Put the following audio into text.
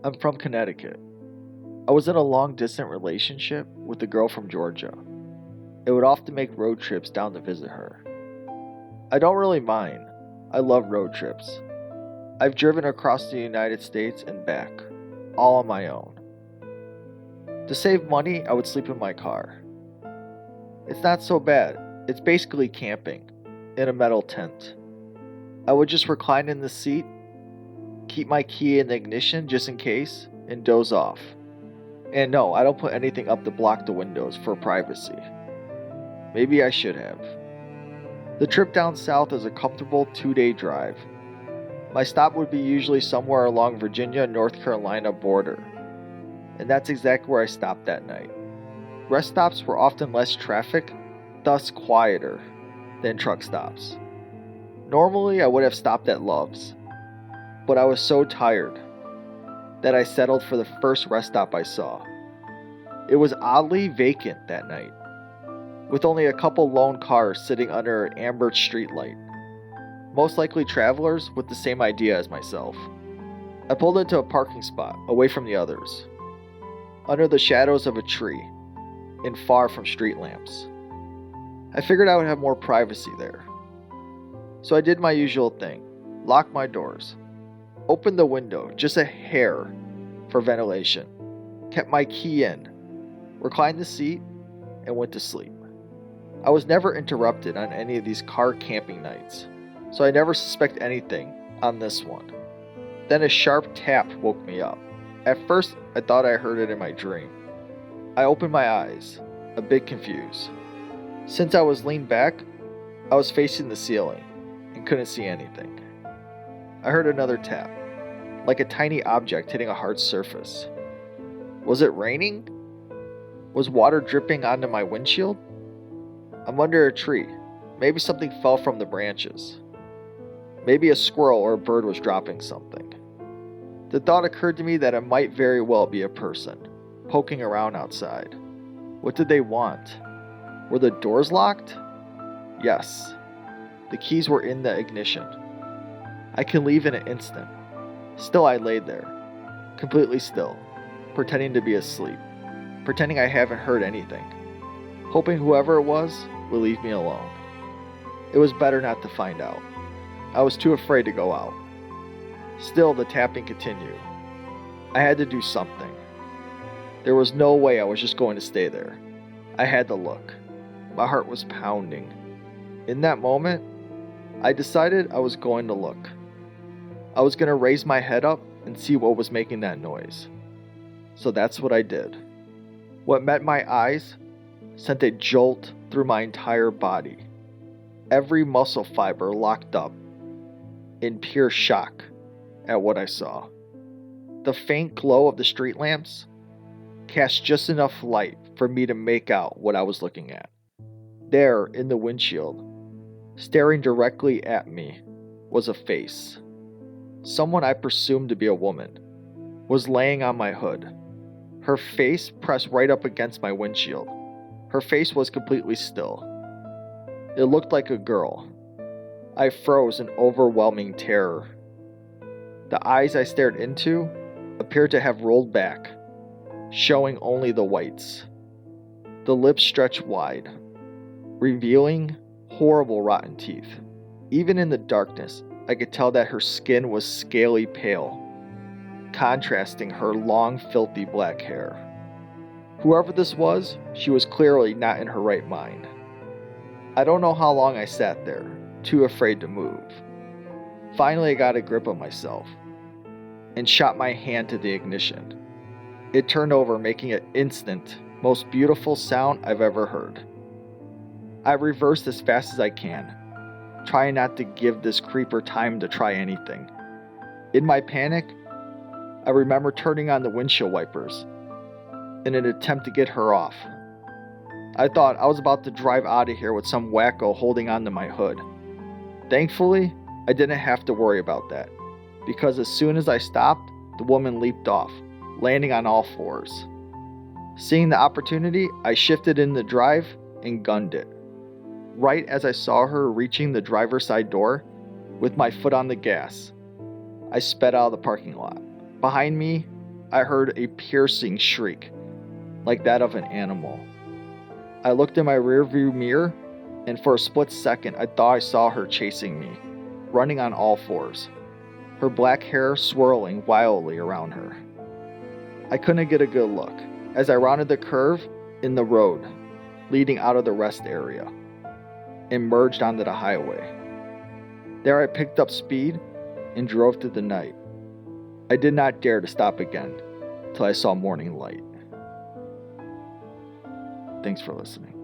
I'm from Connecticut. I was in a long distance relationship with a girl from Georgia. It would often make road trips down to visit her. I don't really mind. I love road trips. I've driven across the United States and back, all on my own. To save money, I would sleep in my car. It's not so bad. It's basically camping, in a metal tent. I would just recline in the seat, keep my key in the ignition just in case, and doze off. And no, I don't put anything up to block the windows for privacy. Maybe I should have. The trip down south is a comfortable 2-day drive. My stop would be usually somewhere along Virginia-North Carolina border, and that's exactly where I stopped that night. Rest stops were often less traffic, thus quieter, than truck stops. Normally I would have stopped at Love's, but I was so tired that I settled for the first rest stop I saw. It was oddly vacant that night, with only a couple lone cars sitting under an amber streetlight, most likely travelers with the same idea as myself. I pulled into a parking spot away from the others, under the shadows of a tree, and far from street lamps. I figured I would have more privacy there. So I did my usual thing, locked my doors, opened the window just a hair for ventilation, kept my key in, reclined the seat, and went to sleep. I was never interrupted on any of these car camping nights, so I never suspect anything on this one. Then a sharp tap woke me up. At first, I thought I heard it in my dream. I opened my eyes, a bit confused. Since I was leaned back, I was facing the ceiling and couldn't see anything. I heard another tap, like a tiny object hitting a hard surface. Was it raining? Was water dripping onto my windshield? I'm under a tree. Maybe something fell from the branches. Maybe a squirrel or a bird was dropping something. The thought occurred to me that it might very well be a person, poking around outside. What did they want? Were the doors locked? Yes. The keys were in the ignition. I can leave in an instant. Still I laid there, completely still, pretending to be asleep, pretending I haven't heard anything, hoping whoever it was would leave me alone. It was better not to find out. I was too afraid to go out. Still, the tapping continued. I had to do something. There was no way I was just going to stay there. I had to look. My heart was pounding. In that moment, I decided I was going to look. I was going to raise my head up and see what was making that noise. So that's what I did. What met my eyes sent a jolt through my entire body. Every muscle fiber locked up in pure shock at what I saw. The faint glow of the street lamps cast just enough light for me to make out what I was looking at. There, in the windshield, staring directly at me, was a face. Someone I presumed to be a woman was laying on my hood. Her face pressed right up against my windshield. Her face was completely still. It looked like a girl. I froze in overwhelming terror. The eyes I stared into appeared to have rolled back, showing only the whites. The lips stretched wide, revealing horrible rotten teeth. Even in the darkness, I could tell that her skin was scaly pale, contrasting her long, filthy black hair. Whoever this was, she was clearly not in her right mind. I don't know how long I sat there, too afraid to move. Finally, I got a grip of myself and shot my hand to the ignition. It turned over, making an instant, most beautiful sound I've ever heard. I reversed as fast as I can, trying not to give this creeper time to try anything. In my panic, I remember turning on the windshield wipers in an attempt to get her off. I thought I was about to drive out of here with some wacko holding onto my hood. Thankfully, I didn't have to worry about that, because as soon as I stopped, the woman leaped off, landing on all fours. Seeing the opportunity, I shifted in the drive and gunned it. Right as I saw her reaching the driver's side door, with my foot on the gas, I sped out of the parking lot. Behind me, I heard a piercing shriek, like that of an animal. I looked in my rearview mirror, and for a split second I thought I saw her chasing me, running on all fours, her black hair swirling wildly around her. I couldn't get a good look as I rounded the curve in the road leading out of the rest area and merged onto the highway. There I picked up speed and drove through the night. I did not dare to stop again till I saw morning light. Thanks for listening.